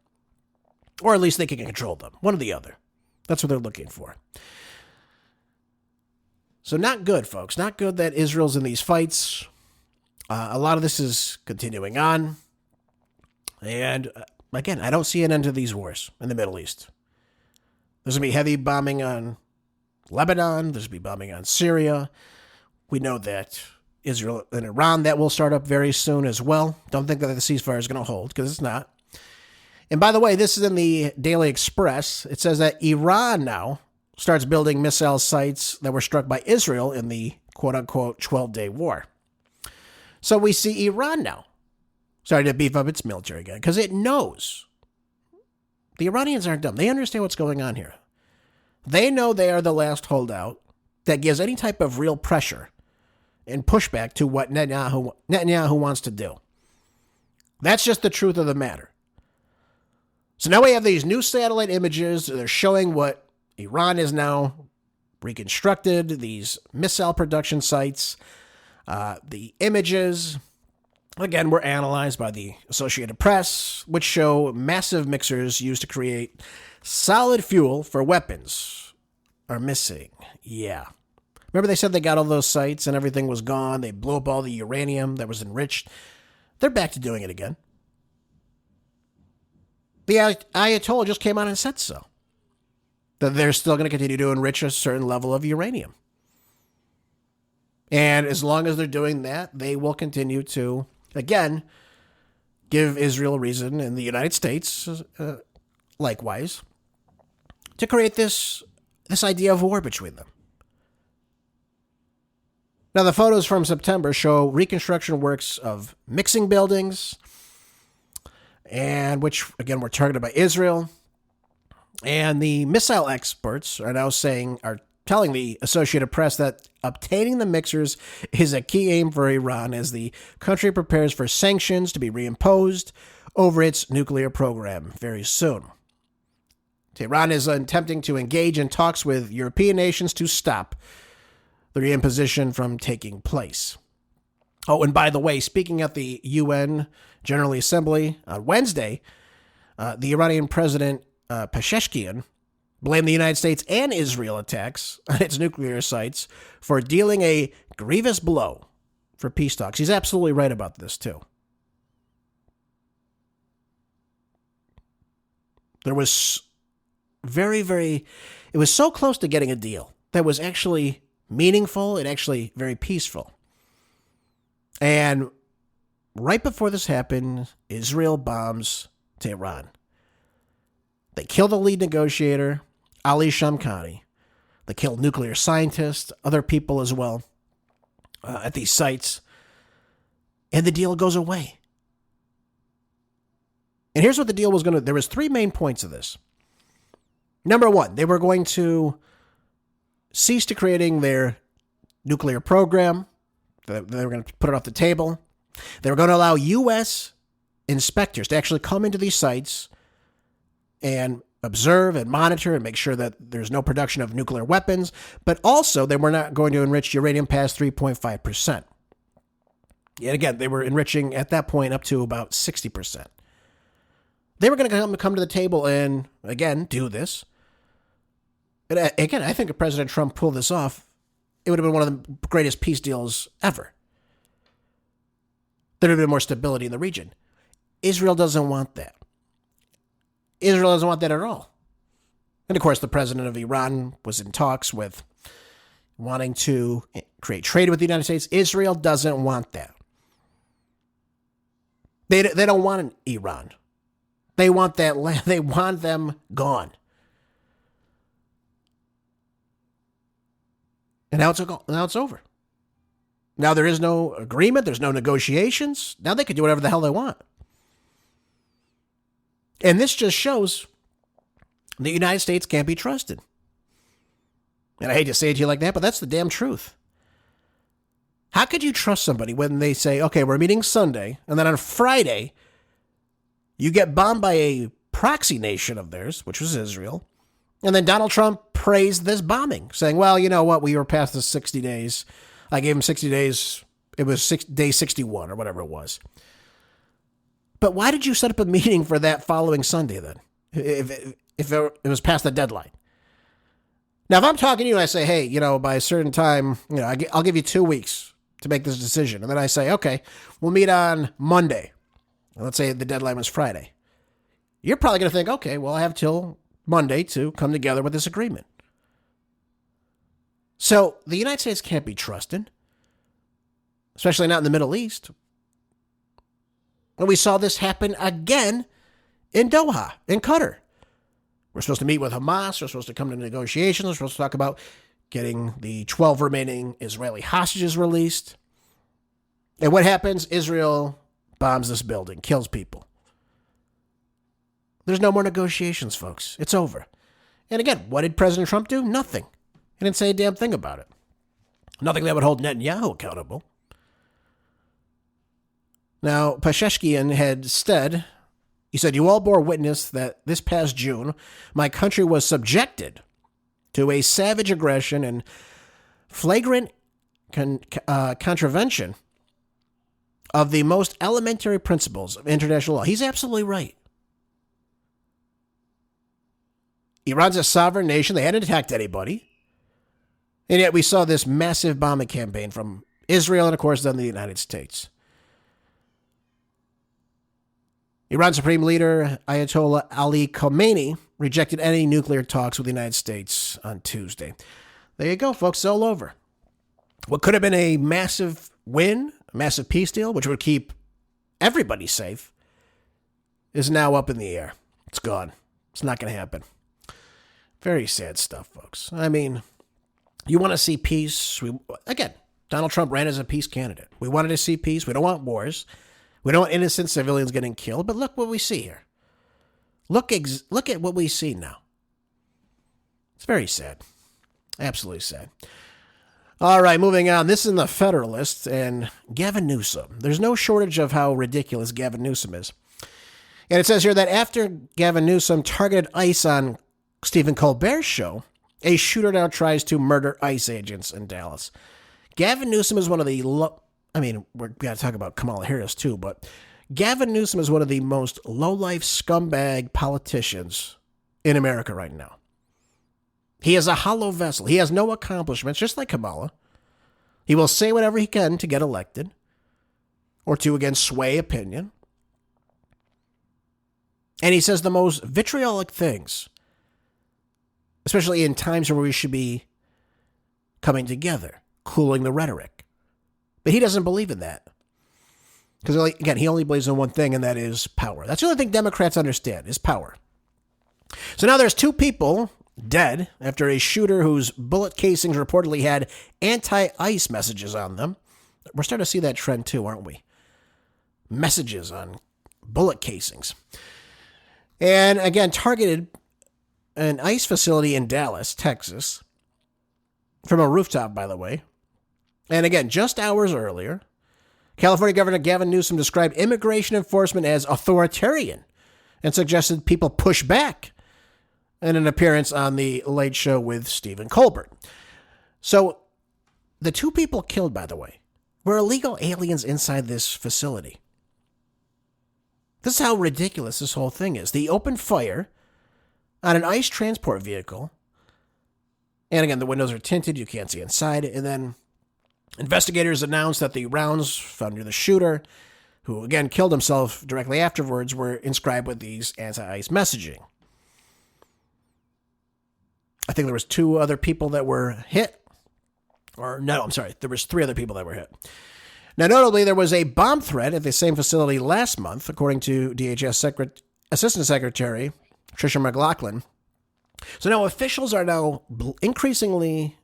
S2: Or at least they can control them. One or the other. That's what they're looking for. So not good, folks. Not good that Israel's in these fights. A lot of this is continuing on. And again, I don't see an end to these wars in the Middle East. There's going to be heavy bombing on Lebanon. There's going to be bombing on Syria. We know that Israel and Iran, that will start up very soon as well. Don't think that the ceasefire is going to hold, because it's not. And by the way, this is in the Daily Express. It says that Iran now starts building missile sites that were struck by Israel in the quote-unquote 12-day war. So we see Iran now starting to beef up its military again, because it knows. The Iranians aren't dumb. They understand what's going on here. They know they are the last holdout that gives any type of real pressure and pushback to what Netanyahu wants to do. That's just the truth of the matter. So now we have these new satellite images. They're showing what Iran is now reconstructed, these missile production sites. The images, again, were analyzed by the Associated Press, which show massive mixers used to create solid fuel for weapons are missing. Yeah. Remember they said they got all those sites and everything was gone. They blew up all the uranium that was enriched. They're back to doing it again. The Ayatollah just came out and said so. That they're still going to continue to enrich a certain level of uranium. And as long as they're doing that, they will continue to, again, give Israel a reason, and the United States, likewise, to create this idea of war between them. Now, the photos from September show reconstruction works of mixing buildings, and which, again, were targeted by Israel. And the missile experts are now telling the Associated Press that obtaining the mixers is a key aim for Iran as the country prepares for sanctions to be reimposed over its nuclear program very soon. Tehran is attempting to engage in talks with European nations to stop the reimposition from taking place. Oh, and by the way, speaking at the UN General Assembly on Wednesday, the Iranian President Pezeshkian blamed the United States and Israel attacks on its nuclear sites for dealing a grievous blow for peace talks. He's absolutely right about this, too. There was it was so close to getting a deal that was actually meaningful and actually very peaceful. And right before this happened, Israel bombs Tehran. They kill the lead negotiator, Ali Shamkhani. They killed nuclear scientists, other people as well, at these sites. And the deal goes away. And here's what the deal was going to... There was three main points of this. Number one, they were going to cease to creating their nuclear program. They were going to put it off the table. They were going to allow U.S. inspectors to actually come into these sites and observe and monitor and make sure that there's no production of nuclear weapons. But also, they were not going to enrich uranium past 3.5%. Yet again, they were enriching at that point up to about 60%. They were going to come to the table and, again, do this. And again, I think if President Trump pulled this off, it would have been one of the greatest peace deals ever. There would have been more stability in the region. Israel doesn't want that. Israel doesn't want that at all. And of course, the president of Iran was in talks with wanting to create trade with the United States. Israel doesn't want that. They don't want Iran. They want that land. They want them gone. And now it's over. Now there is no agreement. There's no negotiations. Now they can do whatever the hell they want. And this just shows the United States can't be trusted. And I hate to say it to you like that, but that's the damn truth. How could you trust somebody when they say, okay, we're meeting Sunday, and then on Friday, you get bombed by a proxy nation of theirs, which was Israel, and then Donald Trump praised this bombing, saying, well, you know what, we were past the 60 days. I gave him 60 days. It was day 61 or whatever it was. But why did you set up a meeting for that following Sunday then, if it was past the deadline? Now, if I'm talking to you and I say, hey, by a certain time, I'll give you 2 weeks to make this decision. And then I say, okay, we'll meet on Monday. Let's say the deadline was Friday. You're probably going to think, okay, well, I have till Monday to come together with this agreement. So the United States can't be trusted, especially not in the Middle East. And we saw this happen again in Doha, in Qatar. We're supposed to meet with Hamas. We're supposed to come to negotiations. We're supposed to talk about getting the 12 remaining Israeli hostages released. And what happens? Israel bombs this building, kills people. There's no more negotiations, folks. It's over. And again, what did President Trump do? Nothing. He didn't say a damn thing about it. Nothing that would hold Netanyahu accountable. Now, Pasheshkian had said, he said, you all bore witness that this past June, my country was subjected to a savage aggression and flagrant contravention of the most elementary principles of international law. He's absolutely right. Iran's a sovereign nation. They hadn't attacked anybody. And yet we saw this massive bombing campaign from Israel and, of course, then the United States. Iran's Supreme Leader, Ayatollah Ali Khamenei, rejected any nuclear talks with the United States on Tuesday. There you go, folks. It's all over. What could have been a massive win, a massive peace deal, which would keep everybody safe, is now up in the air. It's gone. It's not going to happen. Very sad stuff, folks. I mean, you want to see peace. Again, Donald Trump ran as a peace candidate. We wanted to see peace. We don't want wars. We don't want innocent civilians getting killed, but look what we see here. Look at what we see now. It's very sad. Absolutely sad. All right, moving on. This is in the Federalist and Gavin Newsom. There's no shortage of how ridiculous Gavin Newsom is. And it says here that after Gavin Newsom targeted ICE on Stephen Colbert's show, a shooter now tries to murder ICE agents in Dallas. Gavin Newsom is one of the... we're got to talk about Kamala Harris too, but Gavin Newsom is one of the most low-life scumbag politicians in America right now. He is a hollow vessel. He has no accomplishments, just like Kamala. He will say whatever he can to get elected or to, again, sway opinion. And he says the most vitriolic things, especially in times where we should be coming together, cooling the rhetoric. But he doesn't believe in that. Because, again, he only believes in one thing, and that is power. That's the only thing Democrats understand, is power. So now there's two people dead after a shooter whose bullet casings reportedly had anti-ICE messages on them. We're starting to see that trend too, aren't we? Messages on bullet casings. And again, targeted an ICE facility in Dallas, Texas, from a rooftop, by the way. And again, just hours earlier, California Governor Gavin Newsom described immigration enforcement as authoritarian and suggested people push back in an appearance on The Late Show with Stephen Colbert. So the two people killed, by the way, were illegal aliens inside this facility. This is how ridiculous this whole thing is. They opened fire on an ICE transport vehicle. And again, the windows are tinted. You can't see inside. And then investigators announced that the rounds found near the shooter, who again killed himself directly afterwards, were inscribed with these anti-ICE messaging. I think there was 2 other people that were hit. Or no, I'm sorry. There was 3 other people that were hit. Now, notably, there was a bomb threat at the same facility last month, according to DHS Assistant Secretary Tricia McLaughlin. So now officials are now increasingly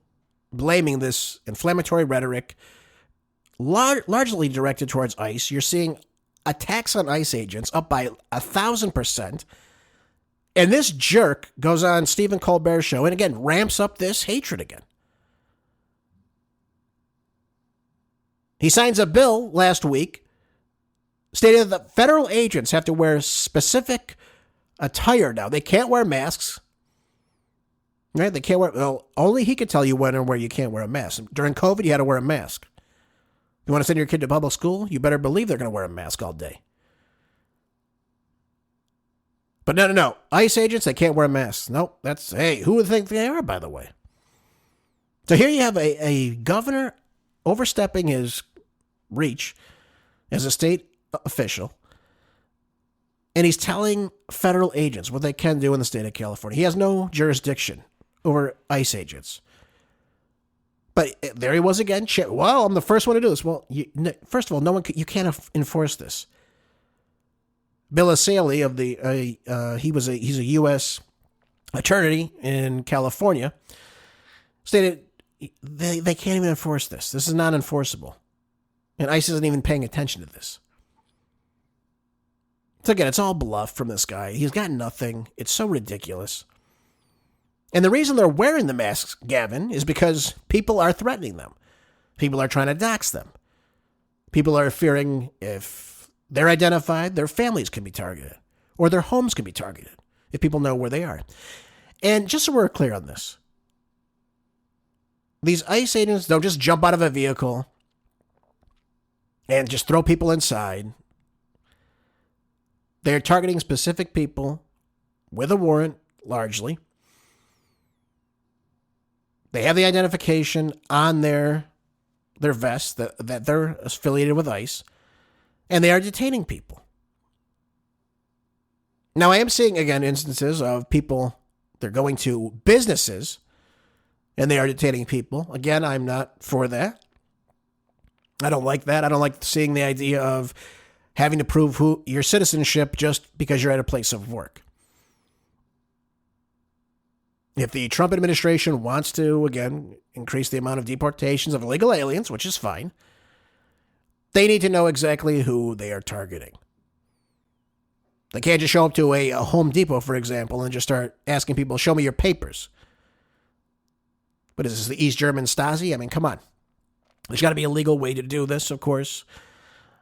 S2: blaming this inflammatory rhetoric, largely directed towards ICE. You're seeing attacks on ICE agents up by 1,000%. And this jerk goes on Stephen Colbert's show and again ramps up this hatred again. He signs a bill last week stating that federal agents have to wear specific attire now. They can't wear masks. Right? They can't wear, well, only he could tell you when and where you can't wear a mask. During COVID, you had to wear a mask. You want to send your kid to public school? You better believe they're going to wear a mask all day. But no. ICE agents, they can't wear masks. Nope. Hey, who would think they are, by the way? So here you have a governor overstepping his reach as a state official, and he's telling federal agents what they can do in the state of California. He has no jurisdiction over ICE agents. But there he was again. Well, I'm the first one to do this. Well, first of all, you can't enforce this. Bill Asaley of he's a U.S. attorney in California, stated they can't even enforce this. This is not enforceable. And ICE isn't even paying attention to this. So again, it's all bluff from this guy. He's got nothing. It's so ridiculous. And the reason they're wearing the masks, Gavin, is because people are threatening them. People are trying to dox them. People are fearing if they're identified, their families can be targeted, or their homes can be targeted if people know where they are. And just so we're clear on this, these ICE agents don't just jump out of a vehicle and just throw people inside. They're targeting specific people with a warrant, largely. They have the identification on their vest that they're affiliated with ICE, and they are detaining people. Now, I am seeing, again, instances of people, they're going to businesses, and they are detaining people. Again, I'm not for that. I don't like that. I don't like seeing the idea of having to prove your citizenship just because you're at a place of work. If the Trump administration wants to, again, increase the amount of deportations of illegal aliens, which is fine, they need to know exactly who they are targeting. They can't just show up to a Home Depot, for example, and just start asking people, show me your papers. What is this, the East German Stasi? I mean, come on. There's got to be a legal way to do this, of course.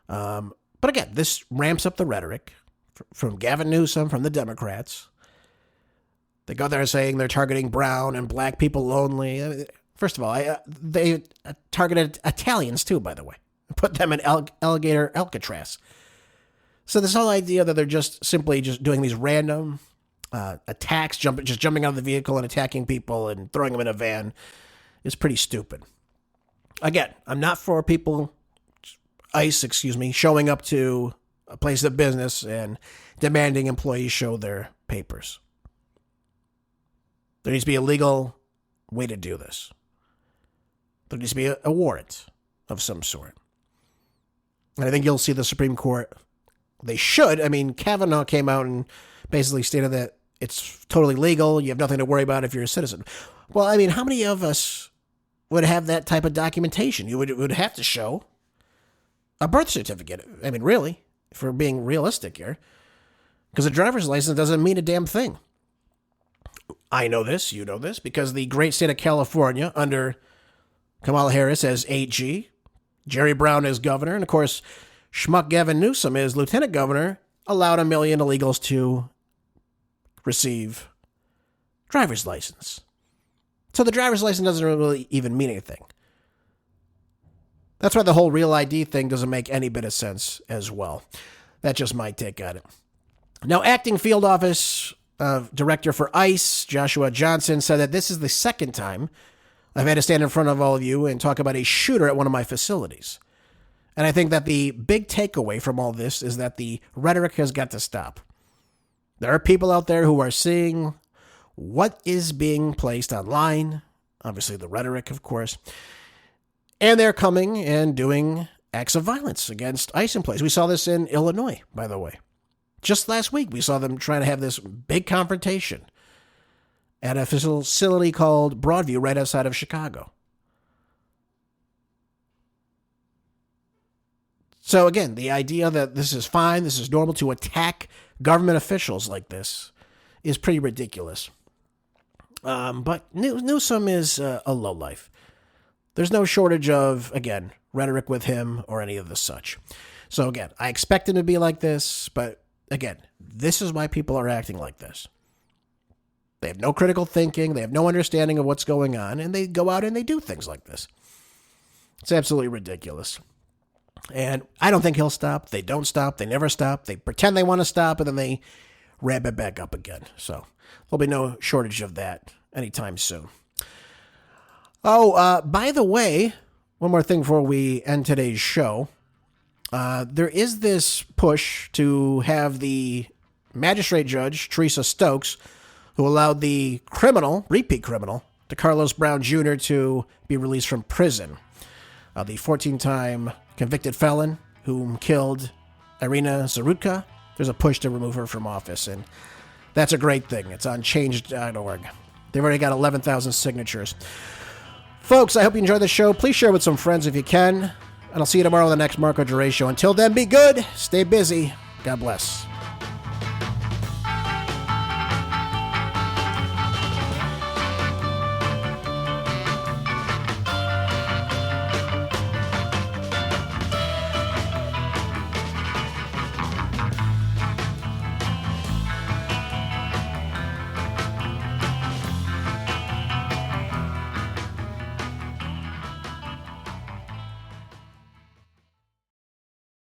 S2: But again, this ramps up the rhetoric from Gavin Newsom, from the Democrats. They go there saying they're targeting brown and black people only. First of all, they targeted Italians too, by the way. Put them in alligator Alcatraz. So this whole idea that they're just simply doing these random attacks, jumping out of the vehicle and attacking people and throwing them in a van is pretty stupid. Again, I'm not for people, ICE, showing up to a place of business and demanding employees show their papers. There needs to be a legal way to do this. There needs to be a warrant of some sort. And I think you'll see the Supreme Court, they should. I mean, Kavanaugh came out and basically stated that it's totally legal. You have nothing to worry about if you're a citizen. Well, I mean, how many of us would have that type of documentation? You would have to show a birth certificate. I mean, really, if we're being realistic here. Because a driver's license doesn't mean a damn thing. I know this, you know this, because the great state of California, under Kamala Harris as AG, Jerry Brown as governor, and of course, schmuck Gavin Newsom as lieutenant governor, allowed 1 million illegals to receive driver's license. So the driver's license doesn't really even mean anything. That's why the whole Real ID thing doesn't make any bit of sense as well. That's just my take on it. Now, acting field office director for ICE, Joshua Johnson, said that this is the second time I've had to stand in front of all of you and talk about a shooter at one of my facilities. And I think that the big takeaway from all this is that the rhetoric has got to stop. There are people out there who are seeing what is being placed online, obviously the rhetoric, of course, and they're coming and doing acts of violence against ICE employees. We saw this in Illinois, by the way. Just last week, we saw them trying to have this big confrontation at a facility called Broadview right outside of Chicago. So again, the idea that this is fine, this is normal to attack government officials like this is pretty ridiculous. But Newsom is a lowlife. There's no shortage of, again, rhetoric with him or any of the such. So again, I expect him to be like this, but again, this is why people are acting like this. They have no critical thinking, they have no understanding of what's going on, and they go out and they do things like this. It's absolutely ridiculous. And I don't think he'll stop. They don't stop. They never stop. They pretend they want to stop, and then they ramp it back up again. So there'll be no shortage of that anytime soon. Oh, by the way, one more thing before we end today's show. There is this push to have the magistrate judge, Teresa Stokes, who allowed the repeat criminal, DeCarlos Brown Jr., to be released from prison. The 14-time convicted felon who killed Iryna Zarutska. There's a push to remove her from office, and that's a great thing. It's on change.org. They've already got 11,000 signatures. Folks, I hope you enjoyed the show. Please share with some friends if you can. And I'll see you tomorrow on the next Marco Duray Show. Until then, be good, stay busy. God bless.